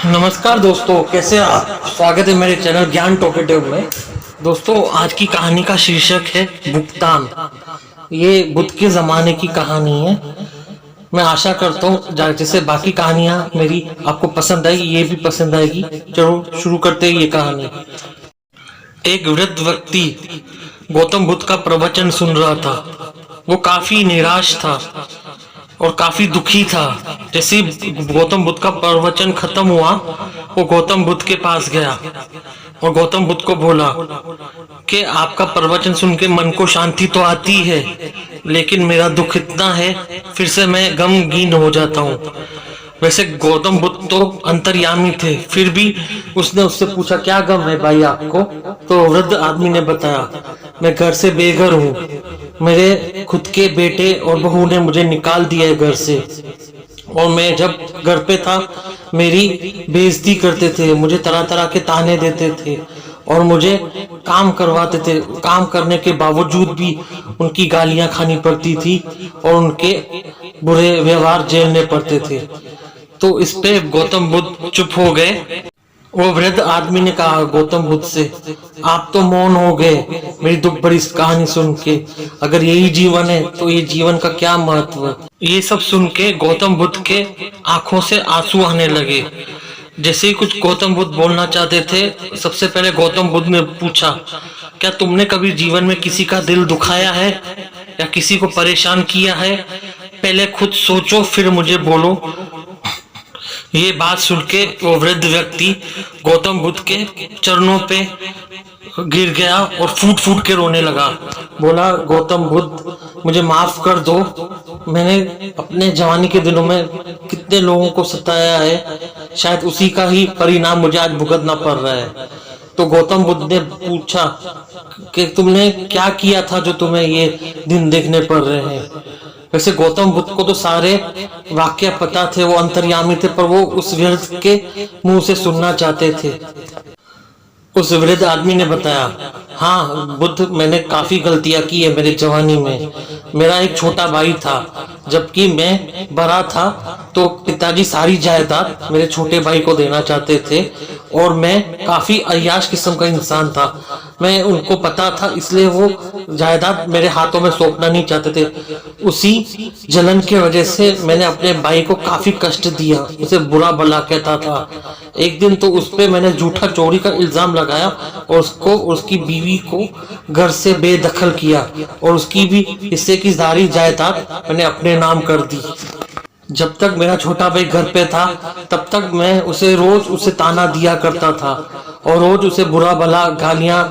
नमस्कार दोस्तों, कैसे आप? स्वागत है मेरे चैनल ज्ञान टॉकेटिव में। दोस्तों, आज की कहानी का शीर्षक है भुगतान। ये बुद्ध के ज़माने की कहानी है। मैं आशा करता हूँ जैसे बाकी कहानियाँ मेरी आपको पसंद आई, ये भी पसंद आएगी। चलो शुरू करते हैं ये कहानी। एक वृद्ध व्यक्ति गौतम बुद्ध का प्रवचन सुन रहा था। वो काफी निराश था और काफी दुखी था। जैसे ही गौतम बुद्ध का प्रवचन खत्म हुआ, वो गौतम बुद्ध के पास गया और गौतम बुद्ध को बोला कि आपका प्रवचन सुन के मन को शांति तो आती है, लेकिन मेरा दुख इतना है, फिर से मैं गमगीन हो जाता हूँ। वैसे गौतम बुद्ध तो अंतर्यामी थे, फिर भी उसने उससे पूछा, क्या गम है भाई आपको? तो वृद्ध आदमी ने बताया, मैं घर से बेघर हूँ। मेरे खुद के बेटे और बहू ने मुझे निकाल दिया है घर से, और मैं जब घर पे था मेरी बेइज्जती करते थे, मुझे तरह तरह के ताने देते थे और मुझे काम करवाते थे। काम करने के बावजूद भी उनकी गालियां खानी पड़ती थी और उनके बुरे व्यवहार झेलने पड़ते थे। तो इस पे गौतम बुद्ध चुप हो गए। वो वृद्ध आदमी ने कहा गौतम बुद्ध से, आप तो मौन हो गए मेरी दुख भरी कहानी सुन के। अगर यही जीवन है तो ये जीवन का क्या महत्व? ये सब सुन के गौतम बुद्ध के आंखों से आंसू आने लगे। जैसे ही कुछ गौतम बुद्ध बोलना चाहते थे, सबसे पहले गौतम बुद्ध ने पूछा, क्या तुमने कभी जीवन में किसी का दिल दुखाया है या किसी को परेशान किया है? पहले खुद सोचो, फिर मुझे बोलो। ये बात सुन के वो वृद्ध व्यक्ति गौतम बुद्ध के चरणों पे गिर गया और फूट फूट के रोने लगा। बोला, गौतम बुद्ध मुझे माफ कर दो। मैंने अपने जवानी के दिनों में कितने लोगों को सताया है, शायद उसी का ही परिणाम मुझे आज भुगतना पड़ रहा है। तो गौतम बुद्ध ने पूछा कि तुमने क्या किया था जो तुम्हें ये दिन देखने पड़ रहे हैं? वैसे गौतम बुद्ध को तो सारे वाक्य पता थे, वो अंतर्यामी थे, पर वो उस वृद्ध के मुंह से सुनना चाहते थे। उस वृद्ध आदमी ने बताया, हाँ बुद्ध, मैंने काफी गलतियां की है मेरे जवानी में। मेरा एक छोटा भाई था, जबकि मैं बड़ा था तो पिताजी सारी जायदाद मेरे छोटे भाई को देना चाहते थे और मैं काफी अय्याश किस्म का इंसान था। मैं उनको पता था, इसलिए वो जायदाद मेरे हाथों में सौंपना नहीं चाहते थे। उसी जलन की वजह से मैंने अपने भाई को काफी कष्ट दिया, उसे बुरा भला कहता था। एक दिन तो उस पे मैंने झूठा चोरी का इल्जाम लगाया और उसको, उसकी बीवी को घर से बेदखल किया और उसकी भी हिस्से की सारी जायदाद मैंने अपने नाम कर दी। जब तक मेरा छोटा भाई घर पे था, तब तक मैं रोज उसे ताना दिया करता था और रोज उसे बुरा भला गालियां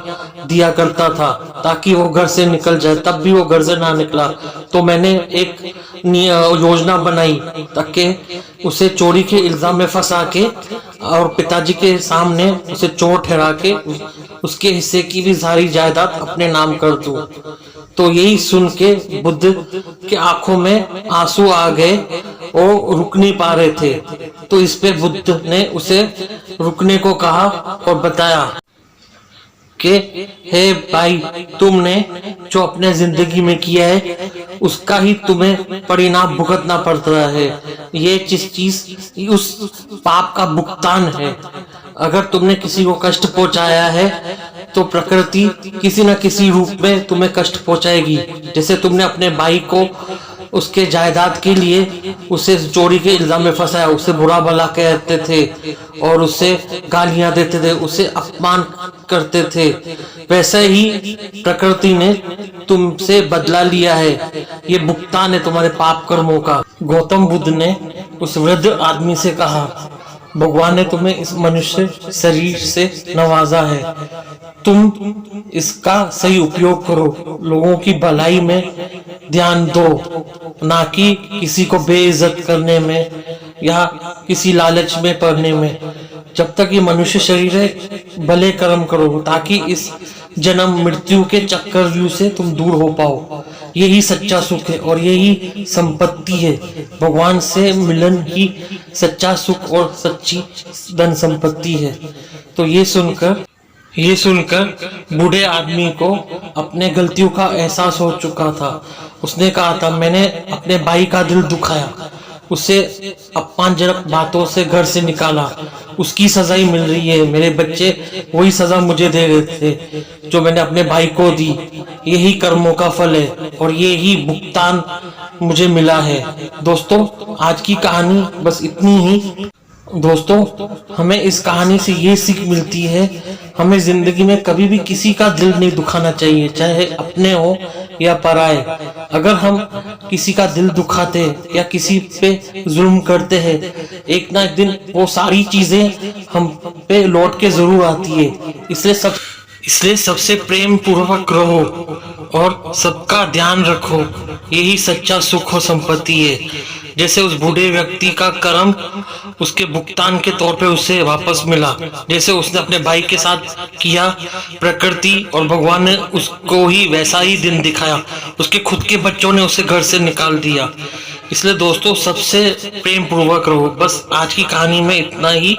दिया करता था ताकि वो घर से निकल जाए। तब भी वो घर से ना निकला तो मैंने एक योजना बनाई ताकि उसे चोरी के इल्जाम में फंसा के और पिताजी के सामने उसे चोर ठहरा के उसके हिस्से की भी सारी जायदाद अपने नाम कर दूं। तो यही सुन के बुद्ध के आंखों में आंसू आ गए और रुक नहीं पा रहे थे। तो इस पे बुद्ध ने उसे रुकने को कहा और बताया कि हे भाई, तुमने जो अपने जिंदगी में किया है उसका ही तुम्हें परिणाम भुगतना पड़ रहा है। ये चीज उस पाप का भुगतान है। अगर तुमने किसी को कष्ट पहुंचाया है तो प्रकृति किसी न किसी रूप में तुम्हें कष्ट पहुंचाएगी। जैसे तुमने अपने भाई को उसके जायदाद के लिए उसे चोरी के इल्जाम में फंसाया, उसे बुरा भला कहते थे और उसे गालियां देते थे, उसे अपमान करते थे, वैसे ही प्रकृति ने तुमसे बदला लिया है। ये भुगतान है तुम्हारे पाप कर्मों का। गौतम बुद्ध ने उस वृद्ध आदमी से कहा, भगवान ने तुम्हें इस मनुष्य शरीर से नवाजा है, तुम इसका सही उपयोग करो, लोगों की भलाई में ध्यान दो, ना कि किसी को बेइज्जत करने में या किसी लालच में पड़ने में। जब तक ये मनुष्य शरीर है भले कर्म करो ताकि इस जन्म मृत्यु के चक्रव्यूह से तुम दूर हो पाओ। यही सच्चा सुख है और यही संपत्ति है। भगवान से मिलन ही सच्चा सुख और सच्ची धन संपत्ति है। तो ये सुनकर बूढ़े आदमी को अपने गलतियों का एहसास हो चुका था। उसने कहा था, मैंने अपने भाई का दिल दुखाया, उसे अपमानजनक बातों से घर से निकाला, उसकी सजा ही मिल रही है। मेरे बच्चे वही सजा मुझे दे रहे थे जो मैंने अपने भाई को दी। यही कर्मों का फल है और यही भुगतान मुझे मिला है। दोस्तों, आज की कहानी बस इतनी ही। दोस्तों, हमें इस कहानी से ये सीख मिलती है, हमें जिंदगी में कभी भी किसी का दिल नहीं दुखाना चाहिए, चाहे अपने हो या पराए। अगर हम किसी का दिल दुखाते या किसी पे जुल्म करते हैं, एक ना एक दिन वो सारी चीजें हम पे लौट के जरूर आती है। इसलिए सबसे प्रेम पूर्वक रहो और सबका ध्यान रखो। यही सच्चा सुख और संपत्ति है। जैसे उस बूढ़े व्यक्ति का कर्म उसके भुगतान के तौर पे उसे वापस मिला, जैसे उसने अपने भाई के साथ किया, प्रकृति और भगवान ने उसको ही वैसा ही दिन दिखाया। उसके खुद के बच्चों ने उसे घर से निकाल दिया। इसलिए दोस्तों, सबसे प्रेम पूर्वक रहो। बस आज की कहानी में इतना ही।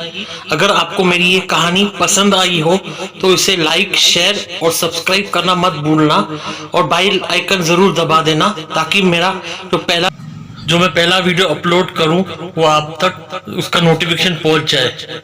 अगर आपको मेरी ये कहानी पसंद आई हो तो इसे लाइक, शेयर और सब्सक्राइब करना मत भूलना और बेल आइकन जरूर दबा देना, ताकि मेरा जो मैं पहला वीडियो अपलोड करूं वो आप तक उसका नोटिफिकेशन पहुंच जाए।